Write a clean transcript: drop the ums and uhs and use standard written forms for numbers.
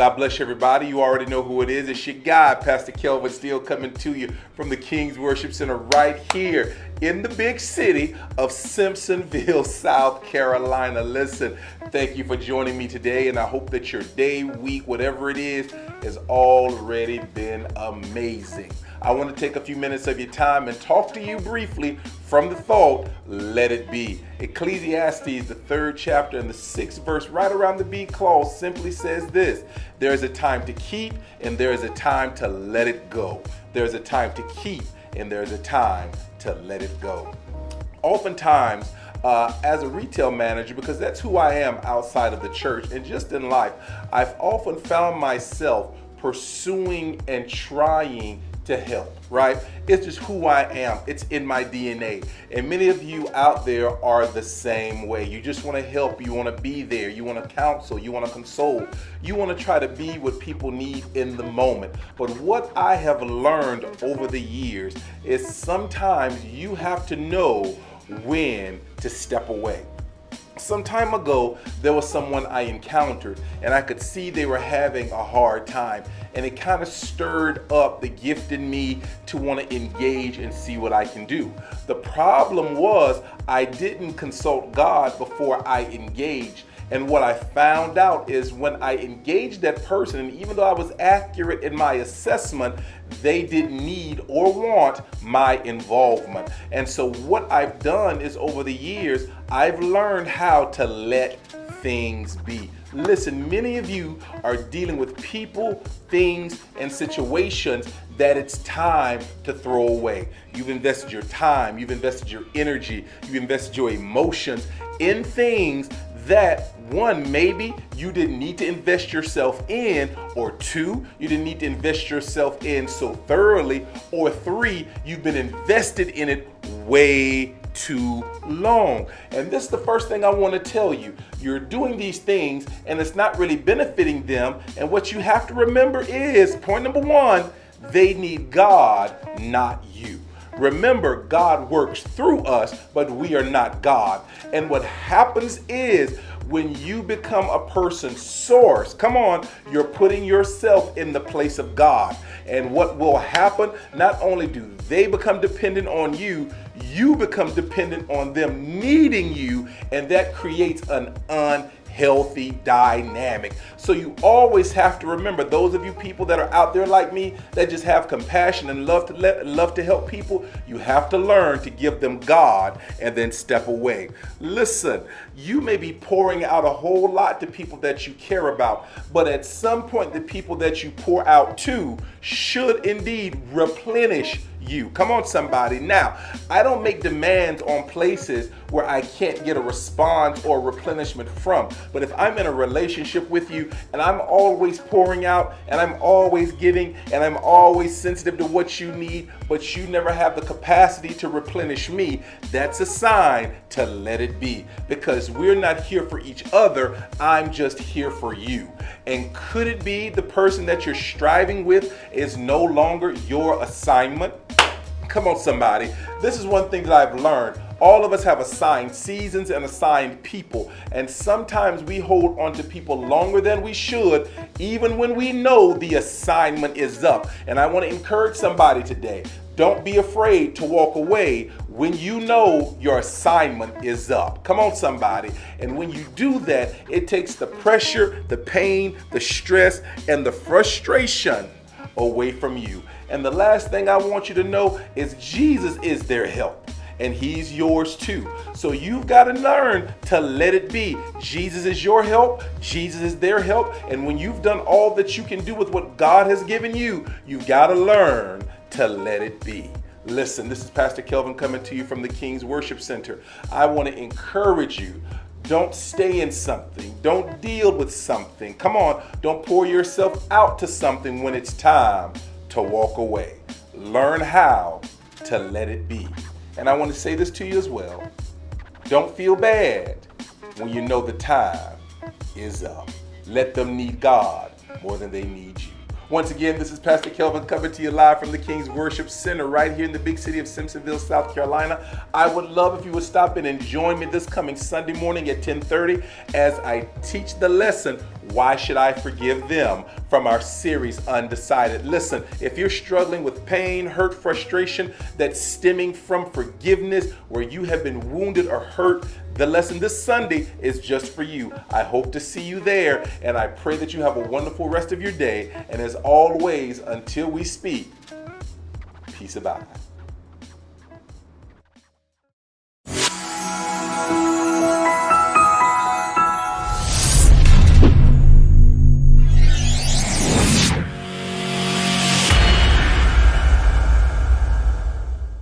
God bless you, everybody. You already know who it is. It's your guy, Pastor Kelvin, still coming to you from the King's Worship Center right here in the big city of Simpsonville, South Carolina. Listen, thank you for joining me today, and I hope that your day, week, whatever it is, has already been amazing. I want to take a few minutes of your time and talk to you briefly from the thought, let it be. Ecclesiastes, the 3rd chapter and the 6th verse, right around the B clause, simply says this: there is a time to keep and there is a time to let it go. There is a time to keep and there is a time to let it go. Oftentimes, as a retail manager, because that's who I am outside of the church and just in life, I've often found myself pursuing and trying to help, right? It's just who I am. It's in my DNA. And many of you out there are the same way. You just want to help. You want to be there. You want to counsel. You want to console. You want to try to be what people need in the moment. But what I have learned over the years is sometimes you have to know when to step away. Some time ago, there was someone I encountered and I could see they were having a hard time, and it kind of stirred up the gift in me to want to engage and see what I can do. The problem was I didn't consult God before I engaged. And what I found out is when I engaged that person, and even though I was accurate in my assessment, they didn't need or want my involvement. And so what I've done is over the years, I've learned how to let things be. Listen, many of you are dealing with people, things, and situations that it's time to throw away. You've invested your time, you've invested your energy, you've invested your emotions in things that, one, maybe you didn't need to invest yourself in, or two, you didn't need to invest yourself in so thoroughly, or three, you've been invested in it way too long. And this is the first thing I want to tell you. You're doing these things and it's not really benefiting them. And what you have to remember is, point number one, they need God, not you. Remember, God works through us, but we are not God. And what happens is when you become a person's source, come on, you're putting yourself in the place of God. And what will happen, not only do they become dependent on you, you become dependent on them needing you, and that creates an unhealthy dynamic. So you always have to remember, those of you people that are out there like me that just have compassion and love to help people, you have to learn to give them God and then step away. Listen, you may be pouring out a whole lot to people that you care about, but at some point the people that you pour out to should indeed replenish you. Come on, somebody. Now, I don't make demands on places where I can't get a response or replenishment from. But if I'm in a relationship with you and I'm always pouring out and I'm always giving and I'm always sensitive to what you need, but you never have the capacity to replenish me, that's a sign to let it be. Because we're not here for each other. I'm just here for you. And could it be the person that you're striving with is no longer your assignment? Come on, somebody. This is one thing that I've learned. All of us have assigned seasons and assigned people. And sometimes we hold on to people longer than we should, even when we know the assignment is up. And I want to encourage somebody today. Don't be afraid to walk away when you know your assignment is up. Come on, somebody. And when you do that, it takes the pressure, the pain, the stress, and the frustration away from you. And the last thing I want you to know is Jesus is their help, and he's yours too. So you've got to learn to let it be. Jesus is your help. Jesus is their help. And when you've done all that you can do with what God has given you, you've got to learn to let it be. Listen, this is Pastor Kelvin coming to you from the King's Worship Center. I want to encourage you. Don't stay in something. Don't deal with something. Come on. Don't pour yourself out to something when it's time to walk away. Learn how to let it be. And I want to say this to you as well. Don't feel bad when you know the time is up. Let them need God more than they need you. Once again, this is Pastor Kelvin coming to you live from the King's Worship Center right here in the big city of Simpsonville, South Carolina. I would love if you would stop in and join me this coming Sunday morning at 10:30 as I teach the lesson, Why Should I Forgive Them? From our series, Undecided. Listen, if you're struggling with pain, hurt, frustration that's stemming from forgiveness, where you have been wounded or hurt, the lesson this Sunday is just for you. I hope to see you there, and I pray that you have a wonderful rest of your day. And as always, until we speak, peace about.